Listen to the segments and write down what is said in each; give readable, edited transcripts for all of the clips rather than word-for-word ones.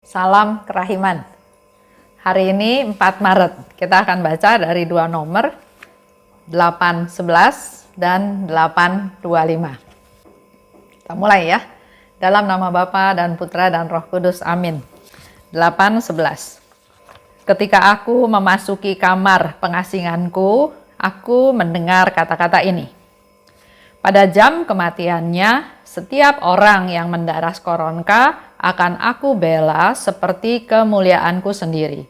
Salam kerahiman. Hari ini 4 Maret, kita akan baca dari dua nomor 8:11 dan 8:25. Kita mulai ya. Dalam nama Bapa dan Putra dan Roh Kudus, amin. 8:11. Ketika aku memasuki kamar pengasinganku, aku mendengar kata-kata ini. Pada jam kematiannya, setiap orang yang mendaras koronka akan aku bela seperti kemuliaanku sendiri.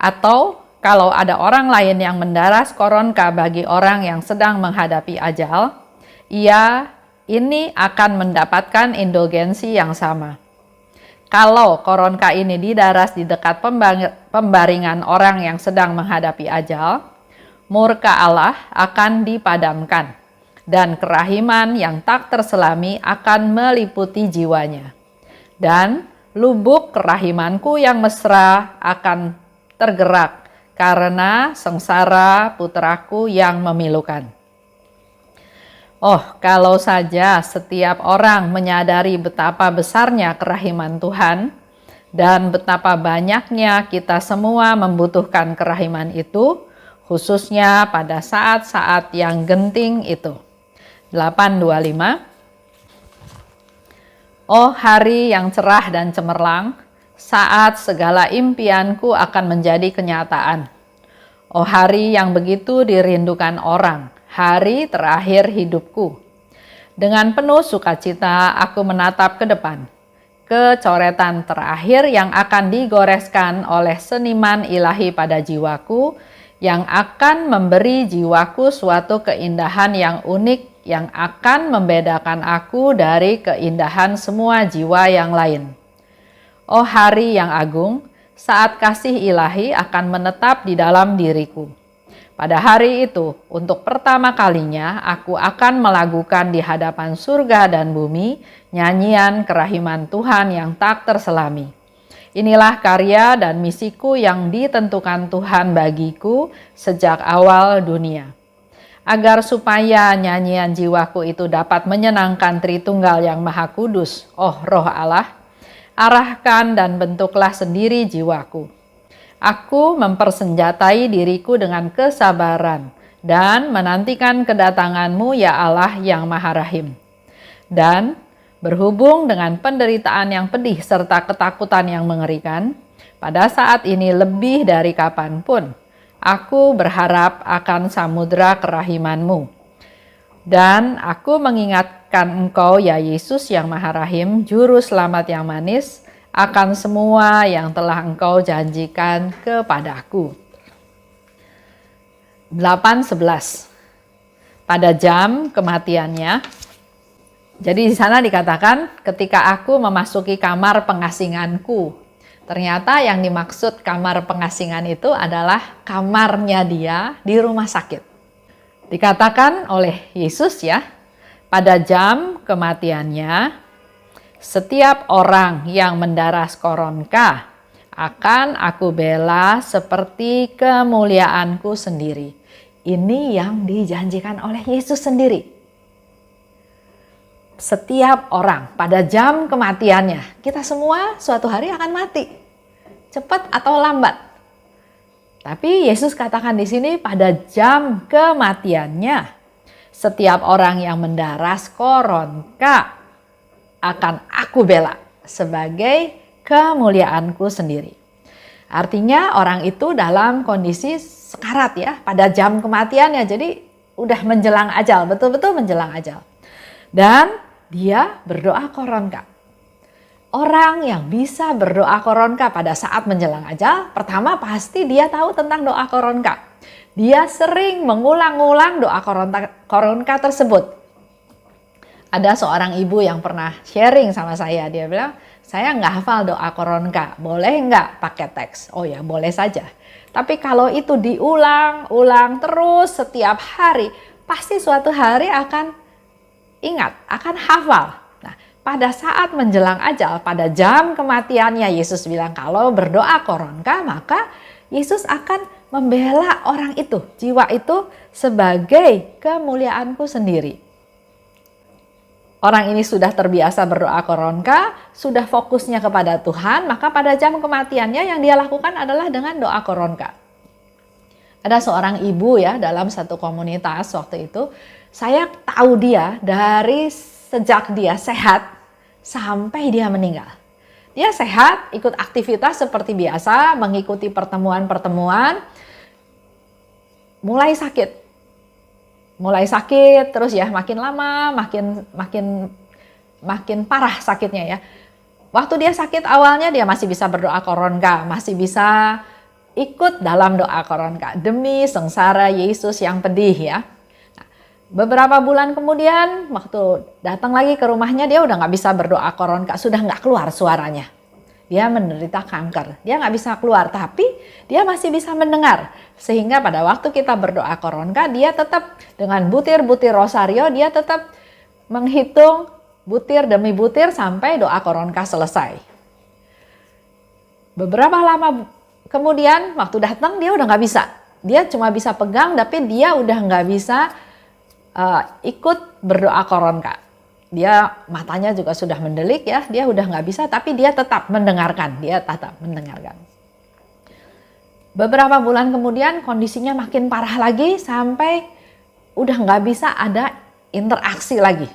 Atau kalau ada orang lain yang mendaras koronka bagi orang yang sedang menghadapi ajal, ia ini akan mendapatkan indulgensi yang sama. Kalau koronka ini didaras di dekat pembaringan orang yang sedang menghadapi ajal, murka Allah akan dipadamkan, dan kerahiman yang tak terselami akan meliputi jiwanya. Dan lubuk kerahimanku yang mesra akan tergerak karena sengsara putraku yang memilukan. Oh, kalau saja setiap orang menyadari betapa besarnya kerahiman Tuhan dan betapa banyaknya kita semua membutuhkan kerahiman itu, khususnya pada saat-saat yang genting itu. 8:25. Oh hari yang cerah dan cemerlang, saat segala impianku akan menjadi kenyataan. Oh hari yang begitu dirindukan orang, hari terakhir hidupku. Dengan penuh sukacita aku menatap ke depan, ke coretan terakhir yang akan digoreskan oleh seniman ilahi pada jiwaku, yang akan memberi jiwaku suatu keindahan yang unik yang akan membedakan aku dari keindahan semua jiwa yang lain. Oh hari yang agung, saat kasih ilahi akan menetap di dalam diriku. Pada hari itu, untuk pertama kalinya aku akan melakukan di hadapan surga dan bumi nyanyian kerahiman Tuhan yang tak terselami. Inilah karya dan misiku yang ditentukan Tuhan bagiku sejak awal dunia. Agar supaya nyanyian jiwaku itu dapat menyenangkan Tritunggal yang Maha Kudus, oh Roh Allah, arahkan dan bentuklah sendiri jiwaku. Aku mempersenjatai diriku dengan kesabaran dan menantikan kedatangan-Mu ya Allah yang Maha Rahim. Dan berhubung dengan penderitaan yang pedih serta ketakutan yang mengerikan, pada saat ini lebih dari kapanpun, aku berharap akan samudera kerahiman-Mu. Dan aku mengingatkan Engkau ya Yesus yang Maha Rahim, Juru Selamat yang manis, akan semua yang telah Engkau janjikan kepadaku. 8:11. Pada jam kematiannya. Jadi di sana dikatakan ketika aku memasuki kamar pengasinganku. Ternyata yang dimaksud kamar pengasingan itu adalah kamarnya dia di rumah sakit. Dikatakan oleh Yesus ya, pada jam kematiannya, setiap orang yang mendaras koronka akan aku bela seperti kemuliaanku sendiri. Ini yang dijanjikan oleh Yesus sendiri. Setiap orang pada jam kematiannya, kita semua suatu hari akan mati, cepat atau lambat. Tapi Yesus katakan di sini pada jam kematiannya, setiap orang yang mendaras koronka akan aku bela sebagai kemuliaanku sendiri. Artinya orang itu dalam kondisi sekarat ya, pada jam kematiannya, jadi udah menjelang ajal, betul-betul menjelang ajal. Dan dia berdoa koronka. Orang yang bisa berdoa koronka pada saat menjelang ajal, pertama pasti dia tahu tentang doa koronka. Dia sering mengulang-ulang doa koronka tersebut. Ada seorang ibu yang pernah sharing sama saya, dia bilang, saya nggak hafal doa koronka, boleh nggak pakai teks? Oh ya, boleh saja. Tapi kalau itu diulang-ulang terus setiap hari, pasti suatu hari akan ingat, akan hafal. Nah, pada saat menjelang ajal, pada jam kematiannya, Yesus bilang kalau berdoa koronka, maka Yesus akan membela orang itu, jiwa itu sebagai kemuliaanku sendiri. orang ini sudah terbiasa berdoa koronka, sudah fokusnya kepada Tuhan, maka pada jam kematiannya yang dia lakukan adalah dengan doa koronka. Ada seorang ibu ya dalam satu komunitas waktu itu, saya tahu dia dari sejak dia sehat sampai dia meninggal. Dia sehat, ikut aktivitas seperti biasa, mengikuti pertemuan-pertemuan, mulai sakit terus ya, makin lama makin parah sakitnya ya. Waktu dia sakit awalnya dia masih bisa berdoa koronka, masih bisa ikut dalam doa koronka demi sengsara Yesus yang pedih ya. Nah, beberapa bulan kemudian waktu datang lagi ke rumahnya, dia udah nggak bisa berdoa koronka, sudah nggak keluar suaranya. Dia menderita kanker, dia nggak bisa keluar, tapi dia masih bisa mendengar. Sehingga pada waktu kita berdoa koronka, dia tetap dengan butir-butir rosario, dia tetap menghitung butir demi butir sampai doa koronka selesai. Beberapa lama kemudian, waktu datang dia udah nggak bisa. Dia cuma bisa pegang, tapi dia udah nggak bisa ikut berdoa koronka. Dia matanya juga sudah mendelik ya, dia udah nggak bisa, tapi dia tetap mendengarkan, Beberapa bulan kemudian kondisinya makin parah lagi sampai udah nggak bisa ada interaksi lagi.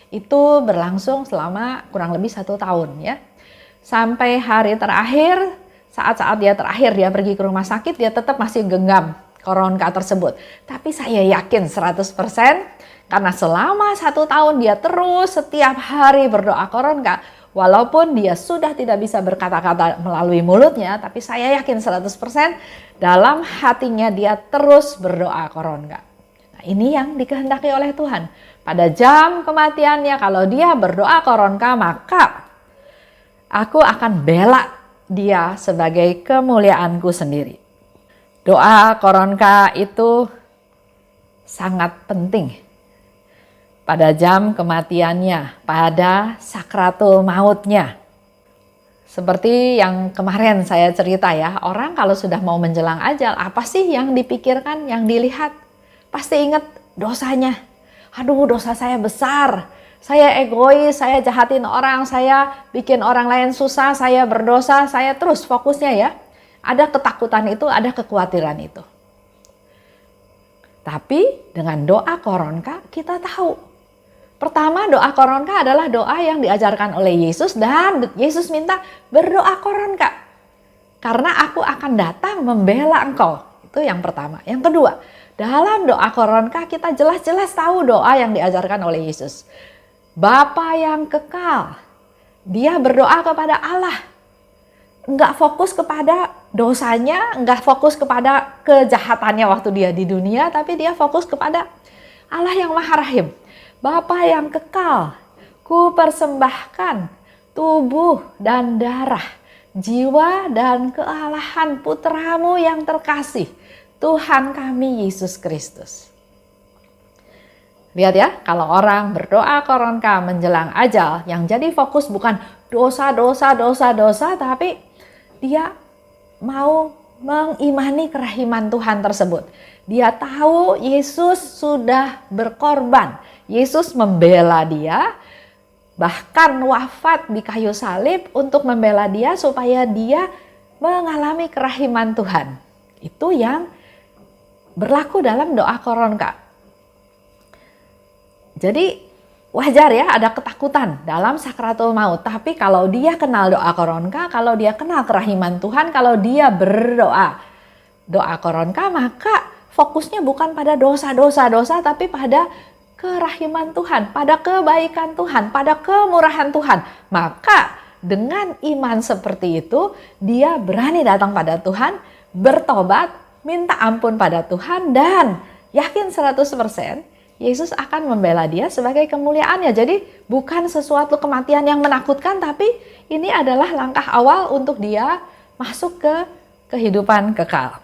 Itu berlangsung selama kurang lebih 1 tahun ya. Sampai hari terakhir, saat-saat dia terakhir dia pergi ke rumah sakit, dia tetap masih genggam koronka tersebut. Tapi saya yakin 100%, karena selama 1 tahun dia terus setiap hari berdoa koronka, walaupun dia sudah tidak bisa berkata-kata melalui mulutnya, tapi saya yakin 100% dalam hatinya dia terus berdoa koronka. Nah, ini yang dikehendaki oleh Tuhan. Pada jam kematiannya kalau dia berdoa koronka, maka aku akan bela dia sebagai kemuliaanku sendiri. Doa koronka itu sangat penting pada jam kematiannya, pada sakratul mautnya. Seperti yang kemarin saya cerita ya, orang kalau sudah mau menjelang ajal, apa sih yang dipikirkan, yang dilihat? Pasti ingat dosanya. Aduh, dosa saya besar, saya egois, saya jahatin orang, saya bikin orang lain susah, saya berdosa, saya terus fokusnya ya. Ada ketakutan itu, ada kekhawatiran itu. Tapi dengan doa koronka kita tahu. Pertama, doa koronka adalah doa yang diajarkan oleh Yesus dan Yesus minta berdoa koronka. Karena aku akan datang membela engkau. Itu yang pertama. Yang kedua, dalam doa koronka kita jelas-jelas tahu doa yang diajarkan oleh Yesus. Bapa yang kekal, dia berdoa kepada Allah. Enggak fokus kepada dosanya, enggak fokus kepada kejahatannya waktu dia di dunia, tapi dia fokus kepada Allah yang Maha Rahim. Bapa yang kekal, ku persembahkan tubuh dan darah, jiwa dan kealahan putramu yang terkasih, Tuhan kami Yesus Kristus. Lihat ya, kalau orang berdoa koronka menjelang ajal, yang jadi fokus bukan dosa, tapi dia mau mengimani kerahiman Tuhan tersebut. Dia tahu Yesus sudah berkorban. Yesus membela dia, bahkan wafat di kayu salib untuk membela dia supaya dia mengalami kerahiman Tuhan. Itu yang berlaku dalam doa koronka. Jadi wajar ya ada ketakutan dalam sakratul maut. Tapi kalau dia kenal doa koronka, kalau dia kenal kerahiman Tuhan, kalau dia berdoa doa koronka, maka fokusnya bukan pada dosa, tapi pada kerahiman Tuhan, pada kebaikan Tuhan, pada kemurahan Tuhan. Maka dengan iman seperti itu, dia berani datang pada Tuhan, bertobat, minta ampun pada Tuhan, dan yakin 100% Yesus akan membela dia sebagai kemuliaannya. Jadi bukan sesuatu kematian yang menakutkan, tapi ini adalah langkah awal untuk dia masuk ke kehidupan kekal.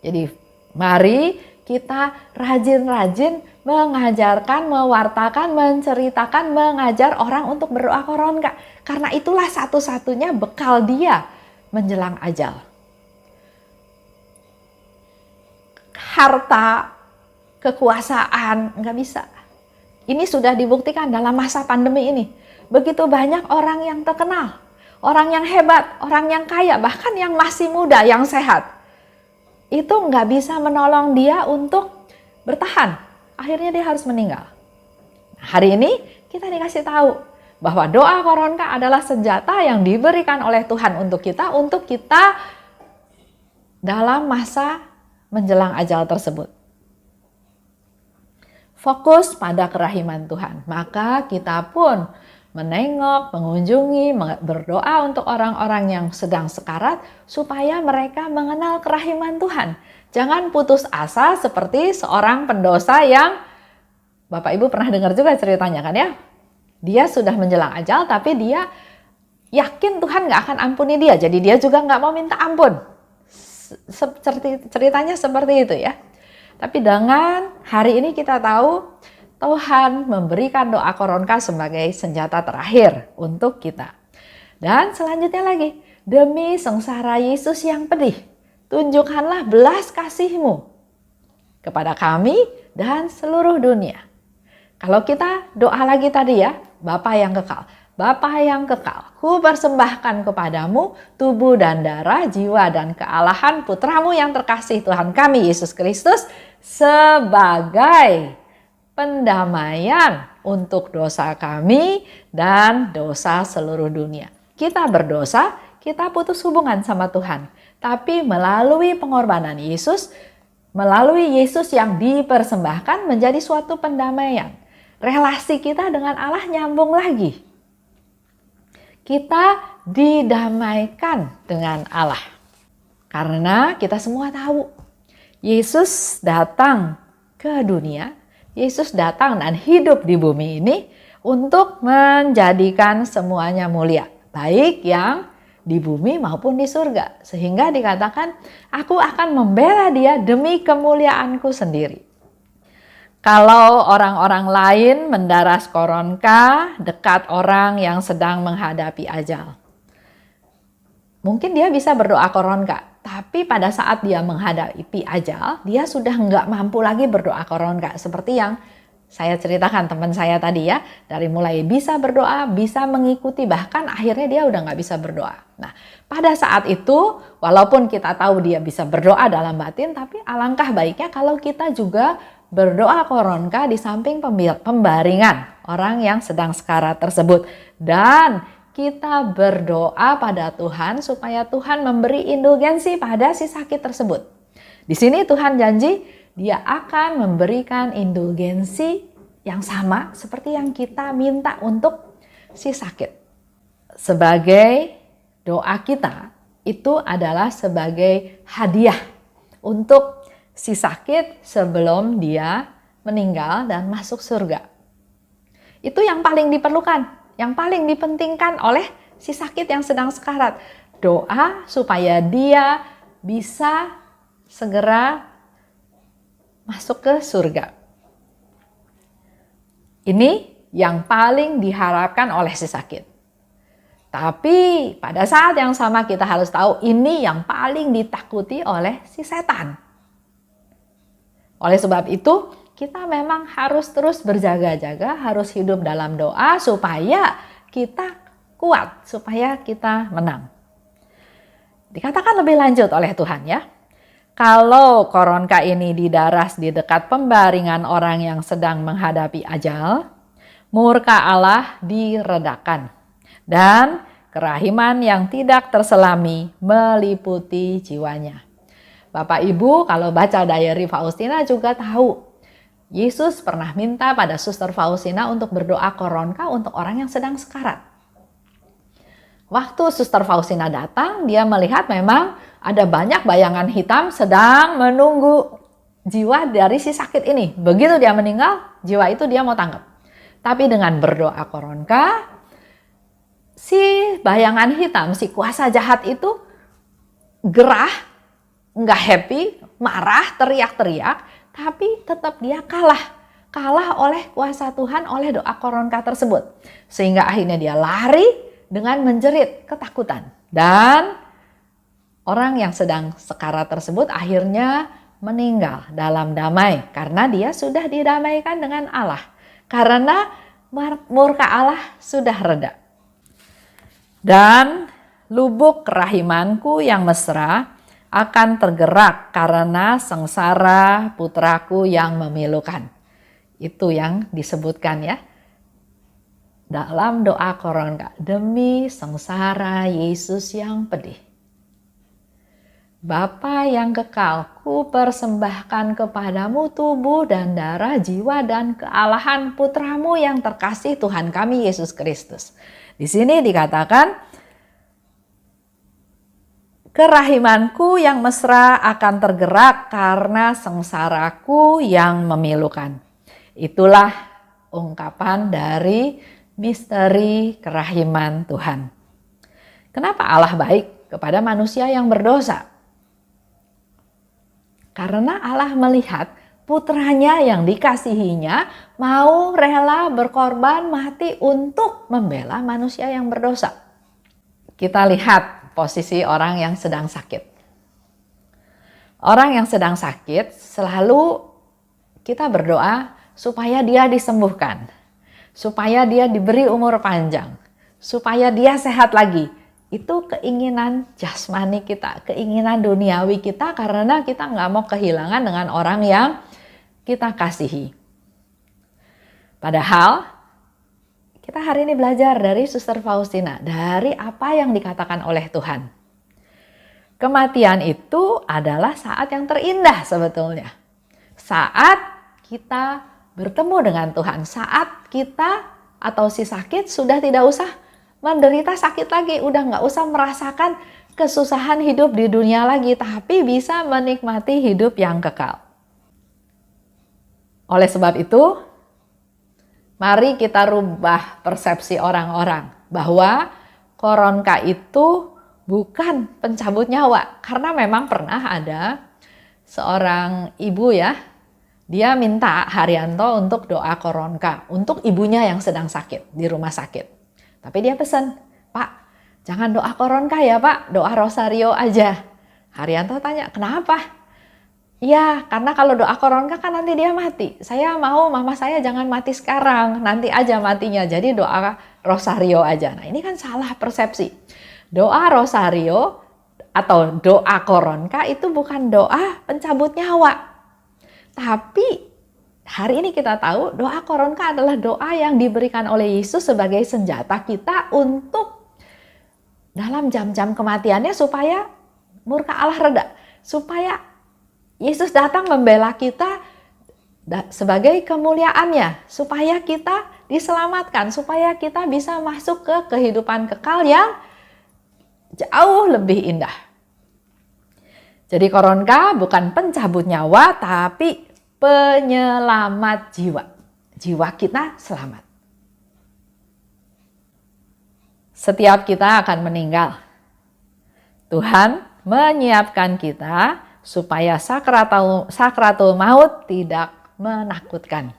Jadi mari kita rajin-rajin mengajarkan, mewartakan, menceritakan, mengajar orang untuk berdoa koronka. Karena itulah satu-satunya bekal dia menjelang ajal. Harta, kekuasaan, nggak bisa. Ini sudah dibuktikan dalam masa pandemi ini. Begitu banyak orang yang terkenal, orang yang hebat, orang yang kaya, bahkan yang masih muda, yang sehat. Itu nggak bisa menolong dia untuk bertahan. Akhirnya dia harus meninggal. Hari ini kita dikasih tahu bahwa doa koronka adalah senjata yang diberikan oleh Tuhan untuk kita dalam masa menjelang ajal tersebut. Fokus pada kerahiman Tuhan, maka kita pun menengok, mengunjungi, berdoa untuk orang-orang yang sedang sekarat supaya mereka mengenal kerahiman Tuhan. Jangan putus asa seperti seorang pendosa yang Bapak Ibu pernah dengar juga ceritanya kan ya? Dia sudah menjelang ajal tapi dia yakin Tuhan gak akan ampuni dia, jadi dia juga gak mau minta ampun. Ceritanya seperti itu ya. Tapi dengan hari ini kita tahu Tuhan memberikan doa koronka sebagai senjata terakhir untuk kita. Dan selanjutnya lagi, demi sengsara Yesus yang pedih, tunjukkanlah belas kasih-Mu kepada kami dan seluruh dunia. Kalau kita doa lagi tadi ya, Bapa yang kekal. Bapa yang kekal, ku persembahkan kepadamu tubuh dan darah, jiwa dan kealahan putramu yang terkasih Tuhan kami Yesus Kristus sebagai pendamaian untuk dosa kami dan dosa seluruh dunia. Kita berdosa, kita putus hubungan sama Tuhan. Tapi melalui pengorbanan Yesus, melalui Yesus yang dipersembahkan menjadi suatu pendamaian. Relasi kita dengan Allah nyambung lagi. Kita didamaikan dengan Allah. Karena kita semua tahu, Yesus datang ke dunia, Yesus datang dan hidup di bumi ini untuk menjadikan semuanya mulia. Baik yang di bumi maupun di surga. Sehingga dikatakan, aku akan membela dia demi kemuliaanku sendiri. Kalau orang-orang lain mendaras koronka dekat orang yang sedang menghadapi ajal. Mungkin dia bisa berdoa koronka, tapi pada saat dia menghadapi ajal, dia sudah nggak mampu lagi berdoa koronka. Seperti yang saya ceritakan teman saya tadi ya, dari mulai bisa berdoa, bisa mengikuti, bahkan akhirnya dia udah nggak bisa berdoa. Nah, pada saat itu, walaupun kita tahu dia bisa berdoa dalam batin, tapi alangkah baiknya kalau kita juga berdoa koronka di samping pembaringan orang yang sedang sekarat tersebut. Dan kita berdoa pada Tuhan supaya Tuhan memberi indulgensi pada si sakit tersebut. Di sini Tuhan janji dia akan memberikan indulgensi yang sama seperti yang kita minta untuk si sakit. Sebagai doa kita itu adalah sebagai hadiah untuk si sakit sebelum dia meninggal dan masuk surga. Itu yang paling diperlukan, yang paling dipentingkan oleh si sakit yang sedang sekarat. Doa supaya dia bisa segera masuk ke surga. Ini yang paling diharapkan oleh si sakit. Tapi pada saat yang sama kita harus tahu ini yang paling ditakuti oleh si setan. Oleh sebab itu, kita memang harus terus berjaga-jaga, harus hidup dalam doa supaya kita kuat, supaya kita menang. Dikatakan lebih lanjut oleh Tuhan ya, kalau koronka ini didaras di dekat pembaringan orang yang sedang menghadapi ajal, murka Allah diredakan dan kerahiman yang tidak terselami meliputi jiwanya. Bapak Ibu kalau baca diary Faustina juga tahu, Yesus pernah minta pada Suster Faustina untuk berdoa koronka untuk orang yang sedang sekarat. Waktu Suster Faustina datang, dia melihat memang ada banyak bayangan hitam sedang menunggu jiwa dari si sakit ini. Begitu dia meninggal, jiwa itu dia mau tangkap. Tapi dengan berdoa koronka, si bayangan hitam, si kuasa jahat itu gerah, nggak happy, marah, teriak-teriak, tapi tetap dia kalah oleh kuasa Tuhan, oleh doa koronka tersebut. Sehingga akhirnya dia lari dengan menjerit ketakutan. Dan orang yang sedang sekarat tersebut akhirnya meninggal dalam damai, karena dia sudah didamaikan dengan Allah. karena murka Allah sudah reda. Dan lubuk kerahimanku yang mesra akan tergerak karena sengsara putraku yang memilukan. Itu yang disebutkan ya dalam doa Koronka, demi sengsara Yesus yang pedih. Bapa yang kekal, ku persembahkan kepadamu tubuh dan darah, jiwa dan kealahan putramu yang terkasih Tuhan kami Yesus Kristus. Di sini dikatakan, kerahimanku yang mesra akan tergerak karena sengsaraku yang memilukan. Itulah ungkapan dari misteri kerahiman Tuhan. Kenapa Allah baik kepada manusia yang berdosa? Karena Allah melihat putranya yang dikasihinya mau rela berkorban mati untuk membela manusia yang berdosa. Kita lihat posisi orang yang sedang sakit. Orang yang sedang sakit selalu kita berdoa supaya dia disembuhkan, supaya dia diberi umur panjang, supaya dia sehat lagi. Itu keinginan jasmani kita, keinginan duniawi kita, karena kita nggak mau kehilangan dengan orang yang kita kasihi. Padahal kita hari ini belajar dari Suster Faustina, dari apa yang dikatakan oleh Tuhan. Kematian itu adalah saat yang terindah sebetulnya. Saat kita bertemu dengan Tuhan, saat kita atau si sakit sudah tidak usah menderita sakit lagi, udah nggak usah merasakan kesusahan hidup di dunia lagi, tapi bisa menikmati hidup yang kekal. Oleh sebab itu, mari kita rubah persepsi orang-orang bahwa Koronka itu bukan pencabut nyawa, karena memang pernah ada seorang ibu ya, dia minta Haryanto untuk doa Koronka untuk ibunya yang sedang sakit di rumah sakit. Tapi dia pesan, Pak, jangan doa Koronka ya Pak, doa Rosario aja. Haryanto tanya, kenapa? Ya, karena kalau doa Koronka kan nanti dia mati. Saya mau mama saya jangan mati sekarang, nanti aja matinya. Jadi doa Rosario aja. Nah ini kan salah persepsi. Doa Rosario atau doa Koronka itu bukan doa pencabut nyawa. Tapi hari ini kita tahu doa Koronka adalah doa yang diberikan oleh Yesus sebagai senjata kita untuk dalam jam-jam kematiannya supaya murka Allah reda. Supaya Yesus datang membela kita sebagai kemuliaannya. Supaya kita diselamatkan. Supaya kita bisa masuk ke kehidupan kekal yang jauh lebih indah. Jadi Koronka bukan pencabut nyawa tapi penyelamat jiwa. Jiwa kita selamat. Setiap kita akan meninggal. Tuhan menyiapkan kita supaya sakratul maut tidak menakutkan.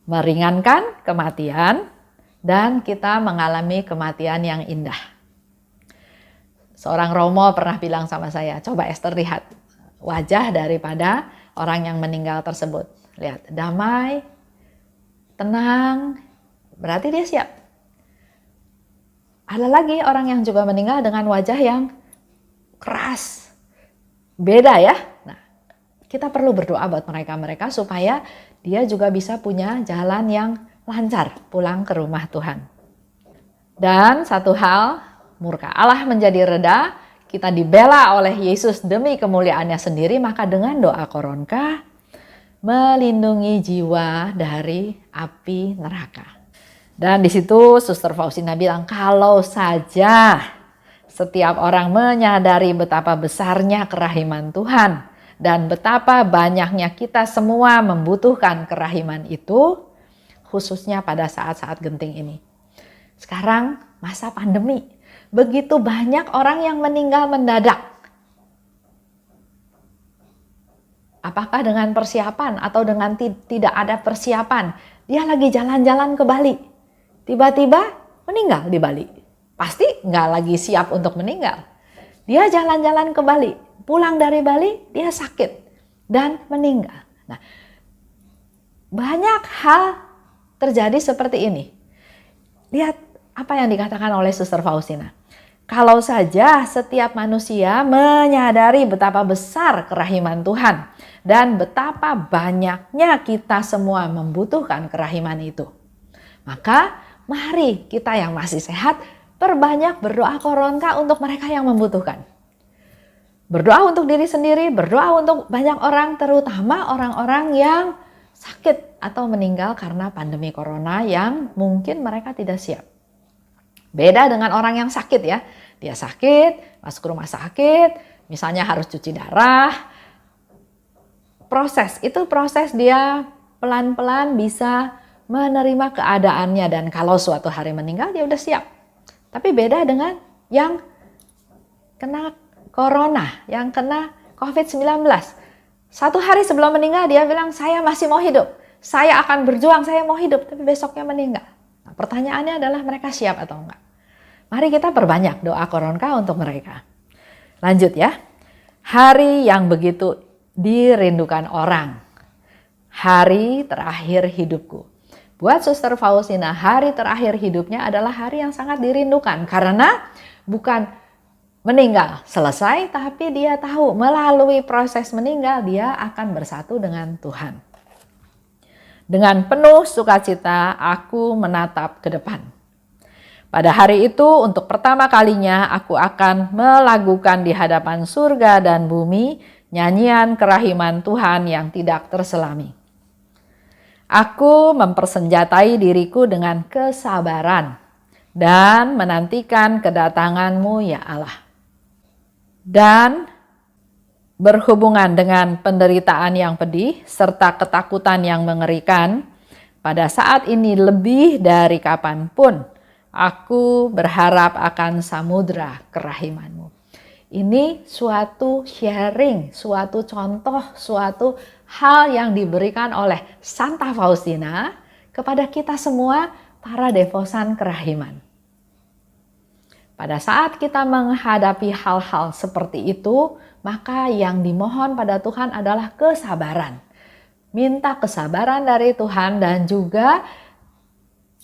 Meringankan kematian dan kita mengalami kematian yang indah. Seorang Romo pernah bilang sama saya, coba Esther lihat wajah daripada orang yang meninggal tersebut. Lihat, damai, tenang, berarti dia siap. Ada lagi orang yang juga meninggal dengan wajah yang keras. Beda ya. Nah, kita perlu berdoa buat mereka-mereka supaya dia juga bisa punya jalan yang lancar pulang ke rumah Tuhan. Dan satu hal, murka Allah menjadi reda, kita dibela oleh Yesus demi kemuliaannya sendiri, maka dengan doa Koronka melindungi jiwa dari api neraka. Dan di situ Suster Faustina bilang, kalau saja setiap orang menyadari betapa besarnya kerahiman Tuhan dan betapa banyaknya kita semua membutuhkan kerahiman itu, khususnya pada saat-saat genting ini. Sekarang masa pandemi, begitu banyak orang yang meninggal mendadak. Apakah dengan persiapan atau dengan tidak ada persiapan? Dia lagi jalan-jalan ke Bali. Tiba-tiba meninggal di Bali. Pasti nggak lagi siap untuk meninggal. Dia jalan-jalan ke Bali. Pulang dari Bali, dia sakit dan meninggal. Nah, banyak hal terjadi seperti ini. Lihat apa yang dikatakan oleh Suster Faustina. Kalau saja setiap manusia menyadari betapa besar kerahiman Tuhan dan betapa banyaknya kita semua membutuhkan kerahiman itu, maka mari kita yang masih sehat perbanyak berdoa koronka untuk mereka yang membutuhkan. Berdoa untuk diri sendiri, berdoa untuk banyak orang, terutama orang-orang yang sakit atau meninggal karena pandemi corona yang mungkin mereka tidak siap. Beda dengan orang yang sakit ya. Dia sakit, masuk rumah sakit, misalnya harus cuci darah. Proses dia pelan-pelan bisa menerima keadaannya dan kalau suatu hari meninggal dia udah siap. Tapi beda dengan yang kena corona, yang kena COVID-19. Satu hari sebelum meninggal dia bilang, saya masih mau hidup. Saya akan berjuang, saya mau hidup. Tapi besoknya meninggal. Nah, pertanyaannya adalah mereka siap atau enggak? Mari kita perbanyak doa koronka untuk mereka. Lanjut ya. Hari yang begitu dirindukan orang. Hari terakhir hidupku. Buat Suster Faustina, hari terakhir hidupnya adalah hari yang sangat dirindukan. Karena bukan meninggal selesai, tapi dia tahu melalui proses meninggal dia akan bersatu dengan Tuhan. Dengan penuh sukacita aku menatap ke depan. Pada hari itu untuk pertama kalinya aku akan melakukan di hadapan surga dan bumi nyanyian kerahiman Tuhan yang tidak terselami. Aku mempersenjatai diriku dengan kesabaran dan menantikan kedatangan-Mu ya Allah. Dan berhubungan dengan penderitaan yang pedih serta ketakutan yang mengerikan, pada saat ini lebih dari kapanpun, aku berharap akan samudra kerahiman-Mu. Ini suatu sharing, suatu contoh, suatu hal yang diberikan oleh Santa Faustina kepada kita semua para devosan kerahiman. Pada saat kita menghadapi hal-hal seperti itu, maka yang dimohon pada Tuhan adalah kesabaran. Minta kesabaran dari Tuhan dan juga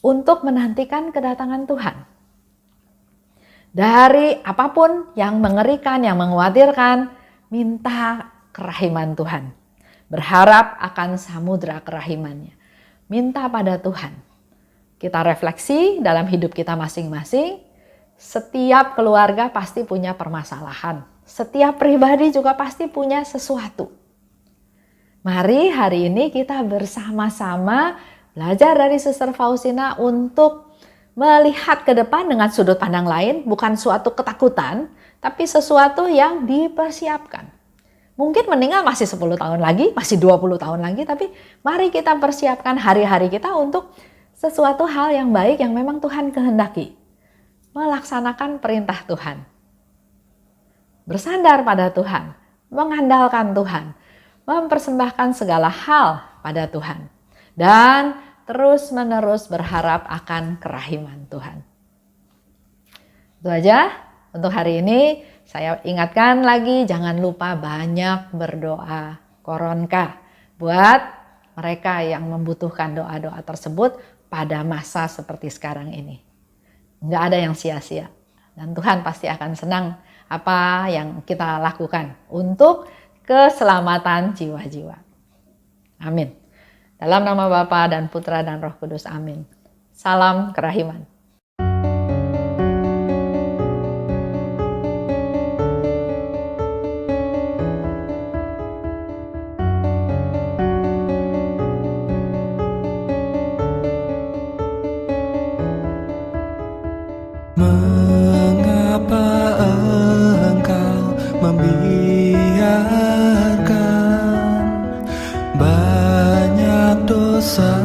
untuk menantikan kedatangan Tuhan. Dari apapun yang mengerikan, yang mengkhawatirkan, minta kerahiman Tuhan. Berharap akan samudra kerahimannya. Minta pada Tuhan. Kita refleksi dalam hidup kita masing-masing. Setiap keluarga pasti punya permasalahan. Setiap pribadi juga pasti punya sesuatu. Mari hari ini kita bersama-sama belajar dari Suster Faustina untuk melihat ke depan dengan sudut pandang lain, bukan suatu ketakutan, tapi sesuatu yang dipersiapkan. Mungkin meninggal masih 10 tahun lagi, masih 20 tahun lagi, tapi mari kita persiapkan hari-hari kita untuk sesuatu hal yang baik yang memang Tuhan kehendaki. Melaksanakan perintah Tuhan. Bersandar pada Tuhan, mengandalkan Tuhan, mempersembahkan segala hal pada Tuhan. Dan terus-menerus berharap akan kerahiman Tuhan. Itu aja untuk hari ini. Saya ingatkan lagi, jangan lupa banyak berdoa koronka buat mereka yang membutuhkan doa-doa tersebut pada masa seperti sekarang ini. Nggak ada yang sia-sia. Dan Tuhan pasti akan senang apa yang kita lakukan untuk keselamatan jiwa-jiwa. Amin. Dalam nama Bapa dan Putra dan Roh Kudus. Amin. Salam kerahiman. Mengapa engkau membiarkan banyak dosa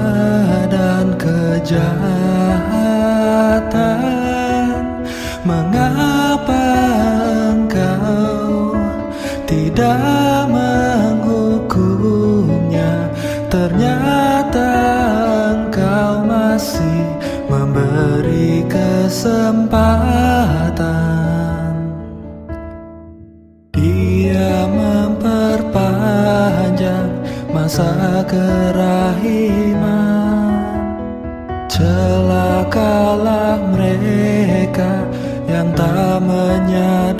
dan kejahatan? Mengapa engkau tidak menghukumnya? Ternyata engkau masih memberi kesempatan. Dia memperpanjang masa kerahiman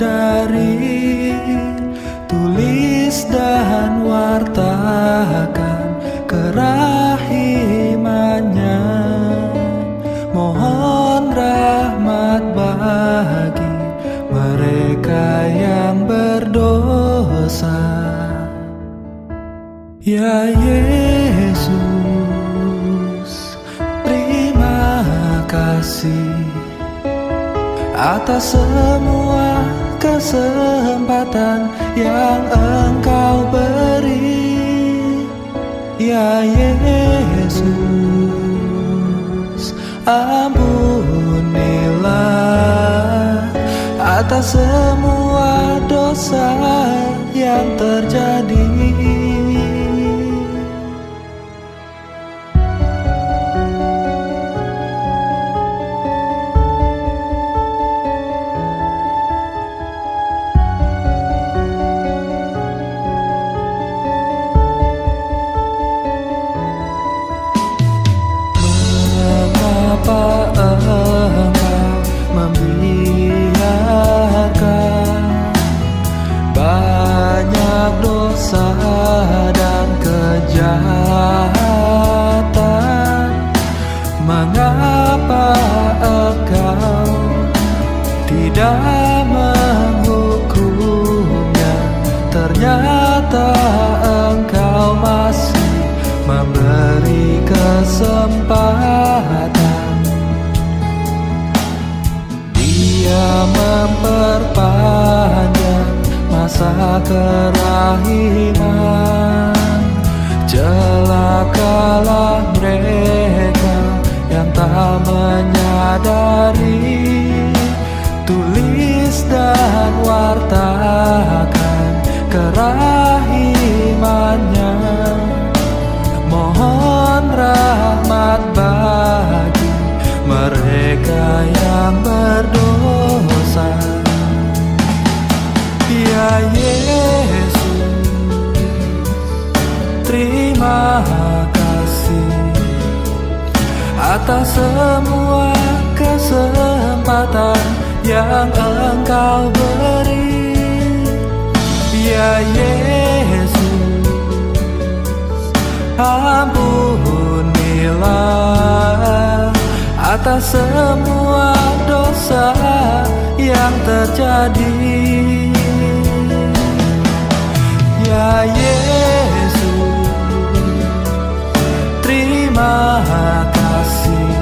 menyadari, tulis dan wartakan kerahimannya. Mohon rahmat bagi mereka yang berdosa. Ya Yesus, terima kasih atas semua kesempatan yang Engkau beri. Ya Yesus, ampunilah atas semua dosa yang terjadi. Mengapa Engkau membiarkan banyak dosa dan kejahatan? Mengapa Engkau tidak menghukumnya? Ternyata Engkau masih memberi kesempatan. Dia memperpanjang masa kerahiman. Celakalah mereka yang tak menyadari, tulis dan wartakan kerahimannya. Mohon rahmat bagi mereka yang berdosa. Ya Yesus, terima kasih atas semua kesempatan yang Engkau beri. Ya Yesus, ampunilah atas semua dosa yang terjadi. Ya Yesus, terima kasih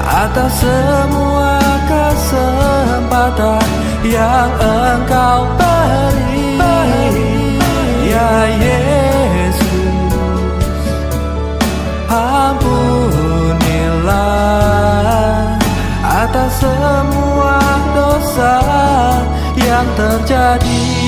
atas semua kesempatan yang Engkau beri. Ya Yesus, ampunilah atas semua dosa yang terjadi.